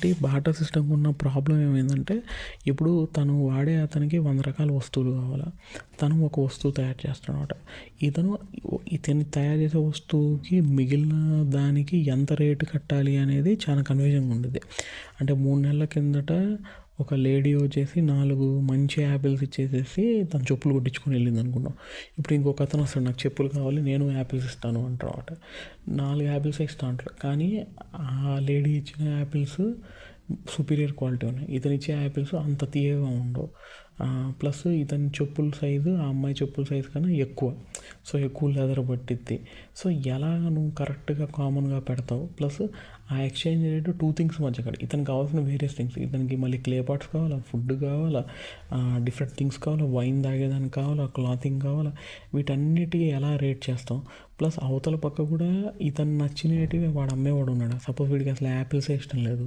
ఇంకొకటి barter system ఉన్న problem ఏమైందంటే ఇప్పుడు తను వాడే అతనికి 100 రకాల వస్తువులు కావాలా, తను ఒక వస్తువు తయారు చేస్తాడనమాట. ఇతను తయారు చేసే వస్తువుకి మిగిలిన దానికి ఎంత రేటు కట్టాలి అనేది చాలా కన్ఫ్యూజన్గా ఉండేది. అంటే 3 నెలల కిందట ఒక లేడీ వచ్చేసి 4 మంచి యాపిల్స్ ఇచ్చేసేసి తను చెప్పులు కుట్టించుకొని వెళ్ళింది అనుకున్నాం. ఇప్పుడు ఇంకొక అతను వస్తాడు, నాకు చెప్పులు కావాలి, నేను యాపిల్స్ ఇస్తాను అంటారు అనమాట. 4 యాపిల్స్ ఇస్తా అంటారు, కానీ ఆ లేడీ ఇచ్చిన యాపిల్స్ సుపీరియర్ క్వాలిటీ ఉన్నాయి, ఇతను ఇచ్చే యాపిల్స్ అంత తీయగా ఉండవు. ప్లస్ ఇతని చెప్పుల సైజు ఆ అమ్మాయి చెప్పుల సైజు కన్నా ఎక్కువ, సో ఎక్కువ లెదర్ పట్టిద్ది. సో ఎలా నువ్వు కరెక్ట్గా కామన్గా పెడతావు? ప్లస్ ఆ ఎక్స్చేంజ్ రేటు 2 థింగ్స్ మధ్య కాదు, ఇతనికి కావాల్సిన వేరియస్ థింగ్స్, ఇతనికి మళ్ళీ క్లే పాట్స్ కావాలా, ఫుడ్ కావాలా, డిఫరెంట్ థింగ్స్ కావాలా, వైన్ తాగేదానికి కావాలా, క్లాతింగ్ కావాలా, వీటన్నిటికీ ఎలా రేట్ చేస్తాం? ప్లస్ అవతల పక్క కూడా ఇతను నచ్చినవి వాడు అమ్మేవాడు ఉన్నాడు. సపోజ్ వీడికి అసలు యాపిల్సే ఇష్టం లేదు,